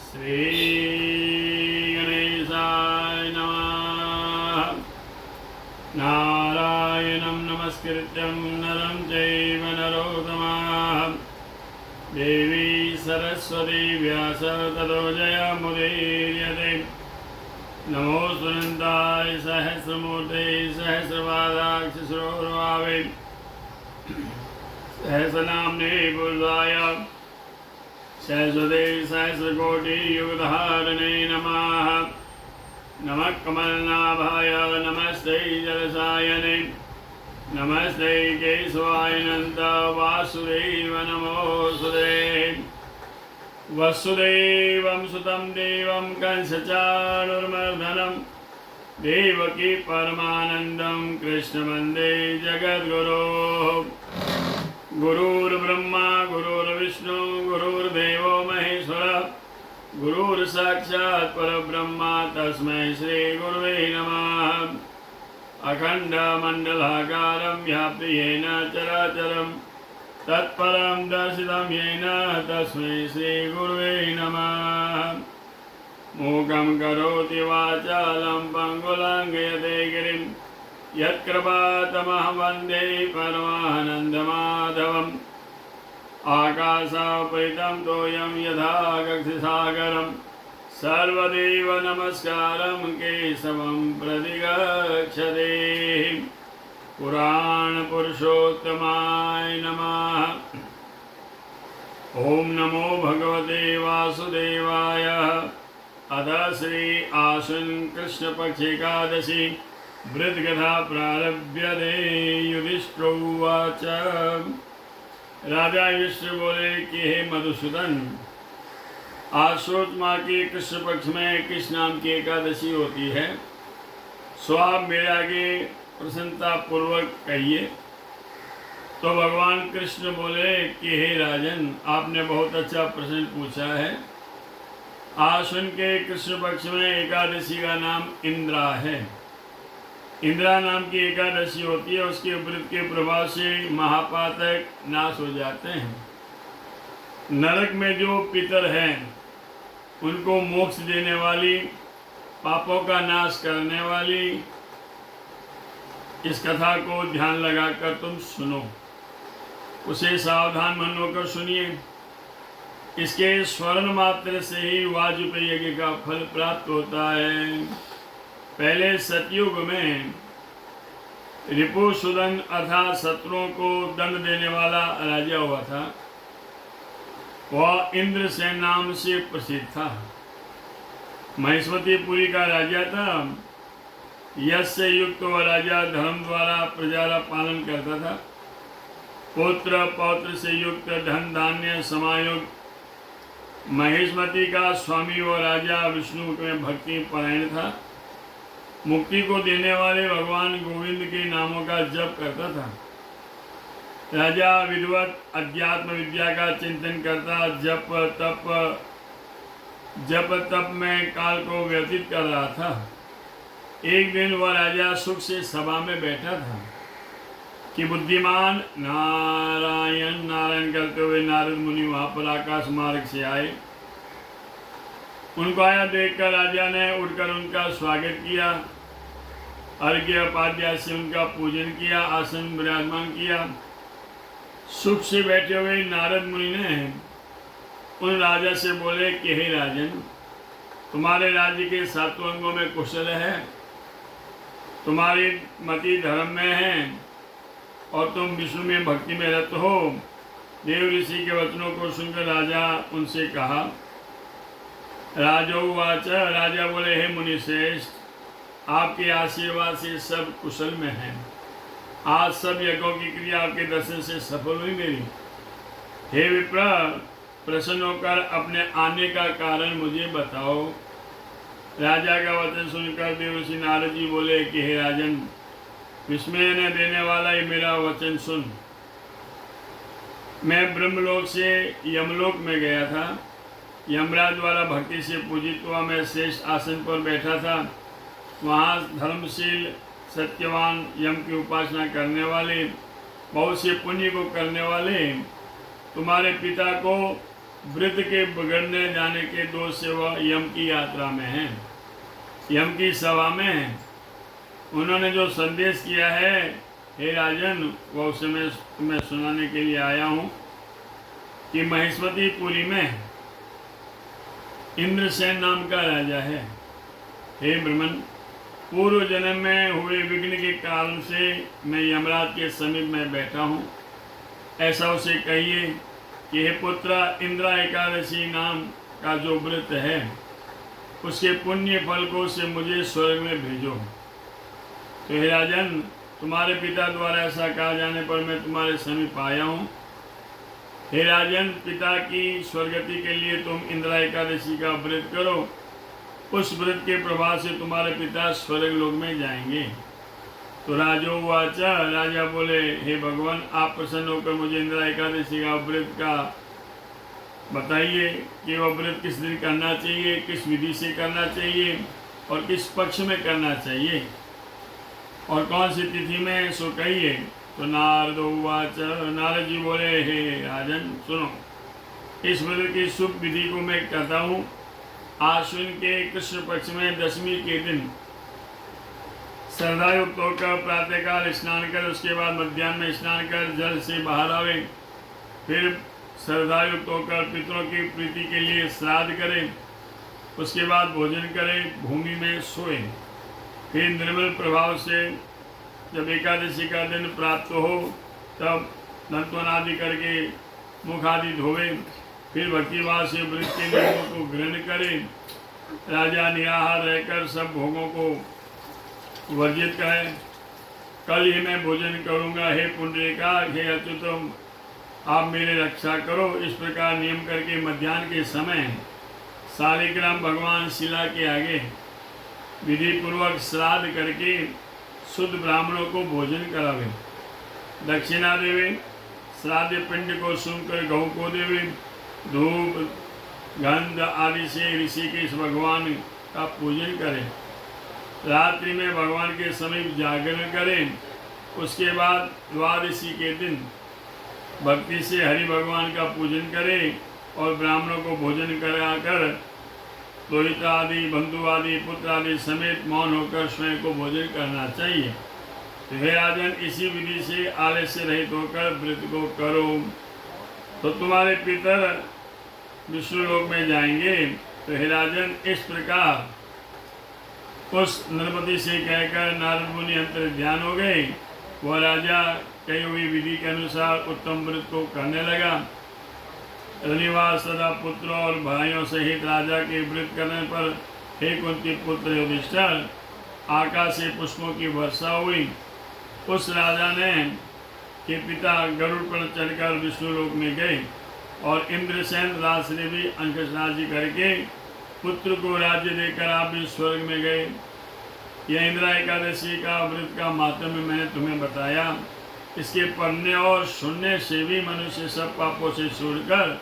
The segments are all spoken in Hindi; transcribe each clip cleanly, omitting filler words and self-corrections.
श्री गणेशाय नमः। नारायणं नमस्कृत्यं नरं चैव नरोत्तमः देवी सरस्वती व्यास ततो जयमुदीरयते। नमो सुनन्दाय सहस्रमूर्ते सहस्रपादाक्षसरोर्भावे सहस्रनाम्ने बुद्धाय सहस्रदे सहस्रकोटियुगधारणे नमः। नमः कमलनाभाय नमस्ते जलसायने नमस्ते केशवाय नन्द वासुदेव नमोऽस्तुते। वसुदेवं सुतं देवं कंसचाणूरमर्दनं देवकी परमानन्दं कृष्णवन्दे जगद्गुरोः। गुरुर्ब्रह्मा गुरुर्विष्णु गुरुर्देवो महेश्वरः गुरुर्साक्षात् परब्रह्मा तस्मै श्रीगुरुवे नमः। अखण्डमण्डलाकारं व्याप्तं येन चराचरं तत्परं दर्शितं येन तस्मै श्रीगुरुवे नमः। मूकं करोति वाचालं पङ्गुलाङ्घयते गिरिं यत्कृपातमहं वन्दे परमानन्दमाधवम्। आकाशापरितं तोयं यथा गगनसागरं सर्वदेव नमस्कारं केशवं प्रतिगच्छते। पुराणपुरुषोत्तमाय नमः। ॐ नमो भगवते वासुदेवाय। अथ श्री आश्विन कृष्णपक्ष एकादशी वृद्धकथा प्रारभ्यते। युधिष्ठिरोवाच। राजा युधिष्ठिर बोले कि हे मधुसूदन, आश्वेन माह के कृष्ण पक्ष में कृष्ण नाम की एकादशी होती है, सो आप मेरे आगे प्रसन्नता पूर्वक कहिए। तो भगवान कृष्ण बोले कि हे राजन, आपने बहुत अच्छा प्रश्न पूछा है। आश्विन के कृष्ण पक्ष में एकादशी का नाम इंद्रा है। इंद्रा नाम की एकादशी होती है। उसके व्रत के प्रभाव से महापातक नाश हो जाते हैं। नरक में जो पितर हैं उनको मोक्ष देने वाली, पापों का नाश करने वाली इस कथा को ध्यान लगाकर तुम सुनो, उसे सावधान मन होकर सुनिए। इसके स्वर्ण मात्र से ही वाजपेयी यज्ञ का फल प्राप्त होता है। पहले सतयुग में रिपुसूदन अर्थात शत्रुओं को दंड देने वाला राजा हुआ था। वह इंद्रसेन नाम से प्रसिद्ध था। महेश्वतीपुरी का राजा था। यश से युक्त वह राजा धर्म द्वारा प्रजा का पालन करता था। पुत्र पौत्र से युक्त धन धान्य समायुक्त महेश्वती का स्वामी व राजा विष्णु में भक्ति परायण था। मुक्ति को देने वाले भगवान गोविंद के नामों का जप करता था। राजा विद्वत अध्यात्म विद्या का चिंतन करता, जप तप में काल को व्यतीत कर रहा था। एक दिन वह राजा सुख से सभा में बैठा था कि बुद्धिमान नारायण नारायण करते हुए नारद मुनि वहां पर आकाश मार्ग से आए। उनको आया देखकर राजा ने उठकर उनका स्वागत किया, अर्घ्य पाद्या से उनका पूजन किया, आसन विराजमान किया। सुख से बैठे हुए नारद मुनि ने उन राजा से बोले कि हे राजन, तुम्हारे राज्य के सातों अंगों में कुशल है, तुम्हारी मति धर्म में है और तुम विष्णु में भक्ति में रत हो। देव ऋषि के वचनों को सुनकर राजा उनसे कहा। राजोवाच। राजा बोले हे मुनि श्रेष्ठ, आपके आशीर्वाद से सब कुशल में हैं। आज सब यज्ञों की क्रिया आपके दर्शन से सफल हुई मेरी। हे विप्र, प्रसन्न होकर अपने आने का कारण मुझे बताओ। राजा का वचन सुनकर देवर्षि नारद जी बोले कि हे राजन, विस्मय ने देने वाला ये मेरा वचन सुन। मैं ब्रह्मलोक से यमलोक में गया था। यमराज द्वारा भक्ति से पूजित हुआ मैं श्रेष्ठ आसन पर बैठा था। वहाँ धर्मशील सत्यवान यम की उपासना करने वाले, बहुत से पुण्य को करने वाले तुम्हारे पिता को व्रत के बिगड़ने जाने के दोष से वह यम की यात्रा में है, यम की सभा में है। उन्होंने जो संदेश किया है हे राजन, वह उसे मैं तुम्हें सुनाने के लिए आया हूँ कि महेश्वतीपुरी में इंद्रसेन नाम का राजा है। हे ब्रह्मन, पूर्व जन्म में हुए विघ्न के कारण से मैं यमराज के समीप में बैठा हूँ। ऐसा उसे कहिए कि हे पुत्र, इंद्रा एकादशी नाम का जो व्रत है उसके पुण्य फल को से मुझे स्वर्ग में भेजो। तो हे राजन, तुम्हारे पिता द्वारा ऐसा कहा जाने पर मैं तुम्हारे समीप आया हूँ। हे राजन, पिता की स्वर्गति के लिए तुम इंद्रा एकादशी का व्रत करो। उस व्रत के प्रभाव से तुम्हारे पिता स्वर्ग लोक में जाएंगे। तो राजोवाच, राजा बोले, हे भगवान, आप प्रसन्न होकर मुझे इंद्रा एकादशी का व्रत का बताइए कि वह व्रत किस दिन करना चाहिए, किस विधि से करना चाहिए और किस पक्ष में करना चाहिए और कौन सी तिथि में, सो कहिए। तो नारदोवाच, नारद जी बोले, हे राजन सुनो, इस व्रत की शुभ विधि को मैं कहता हूँ। आश्विन के कृष्ण पक्ष में दशमी के दिन श्रद्धायुक्त होकर प्रातःकाल स्नान कर, उसके बाद मध्याह्न में स्नान कर जल से बाहर आवे, फिर श्रद्धायुक्त होकर पितरों की प्रीति के लिए श्राद्ध करें, उसके बाद भोजन करें, भूमि में सोए, फिर निर्मल प्रभाव से जब एकादशी का दिन प्राप्त हो तब दंतवन आदि करके मुख आदि धोवे, फिर भक्तिभाव से व्रत के नियमों को ग्रहण करें। राजा निराहार रहकर सब भोगों को वर्जित करें। कल ही मैं भोजन करूँगा, हे पुंडरीका, हे अच्युतम, आप मेरी रक्षा करो। इस प्रकार नियम करके मध्याह्न के समय शालिग्राम भगवान शिला के आगे विधि पूर्वक श्राद्ध करके शुद्ध ब्राह्मणों को भोजन करावे, दक्षिणा देवे, श्राद्ध पिंड को सुनकर गौ को देवे, धूप गंध आदि से ऋषिकेश भगवान का पूजन करें, रात्रि में भगवान के समीप जागरण करें। उसके बाद द्वादशी के दिन भक्ति से हरि भगवान का पूजन करें और ब्राह्मणों को भोजन कराकर रोहित आदि, बंधु आदि, पुत्र आदि समेत मौन होकर स्वयं को भोजन करना चाहिए। तो हे राजन, इसी विधि से आलस्य रहित होकर व्रत को करो तो तुम्हारे पितर विष्णु लोक में जाएंगे। तो हे राजन, इस प्रकार उस नृपति से कहकर नारद मुनि अंतर ध्यान हो गए। वह राजा कही हुई विधि के अनुसार उत्तम व्रत को करने लगा। रनिवार सदा पुत्र और भाइयों सहित राजा के व्रत करने पर हे कुंती पुत्र युधिष्ठिर, आकाश से पुष्पों की वर्षा हुई। उस राजा ने के पिता गरुड़ पर चढ़कर विष्णु लोक में गए और इंद्रसेन राज ने भी अंकशराजी करके पुत्र को राज्य देकर आप भी स्वर्ग में गए। यह इंद्रा एकादशी का व्रत का माध्यम मैंने तुम्हें बताया। इसके पढ़ने और सुनने से भी मनुष्य सब पापों से छोड़कर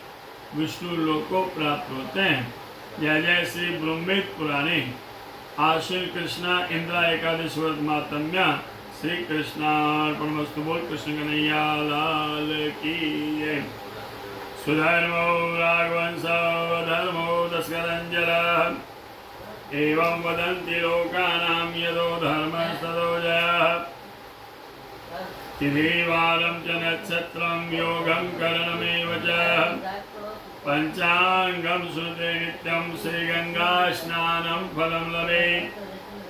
विष्णु लोक को प्राप्त होते हैं। जय जय श्री ब्रह्मवेद पुराणे आश्विन कृष्णा इंद्रा एकादशी व्रत मातम्य। श्री कृष्णार्पणमस्तु। बोल कृष्ण कन्हैया लाल की जय। सुधर्मो राघवंशो धर्मो दशकरञ्जनः एवं वदन्ति लोकानां यदो धर्मः तदो जयः। तिथिवारं च नक्षत्रं योगं करणमेव च पंचांगं श्रुते नित्यं श्रीगंगा स्नानं फलं लभे।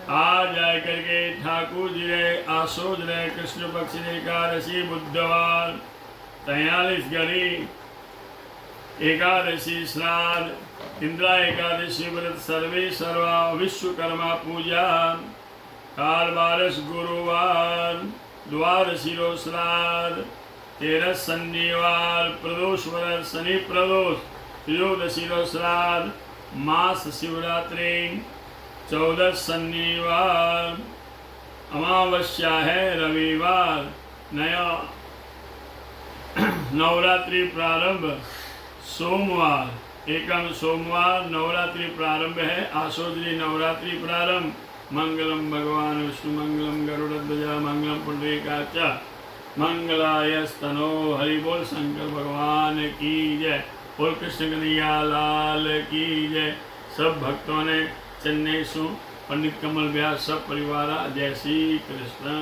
आज जाए करके ठाकुर जी रहे आसोज रहे कृष्ण पक्ष एकादशी बुधवार 43 घड़ी एकादशी श्राद्ध इंद्रा एकादशी व्रत सर्वे सर्वा विश्वकर्मा पूजा काल बारस गुरुवार द्वादशी रो श्राद्ध 13 शनिवार प्रदोष व्रत शनि प्रदोष त्रयोदशी रो श्राद्ध मास शिवरात्रि 14 शनिवार अमावस्या है रविवार नया नवरात्रि प्रारंभ सोमवार एकम सोमवार नवरात्रि प्रारंभ है। आशोदरी नवरात्रि प्रारंभ। मंगलम भगवान विष्णु मंगलम गरुड़ध्वजा मंगलम पुंडरीकाक्ष मंगलाय स्तनो। हरि बोल शंकर भगवान की जय। बोल कृष्ण कन्हैया लाल की जय। सब भक्तों ने चन्नेसु पंडित कमल व्यास सब परिवार जय श्री कृष्ण।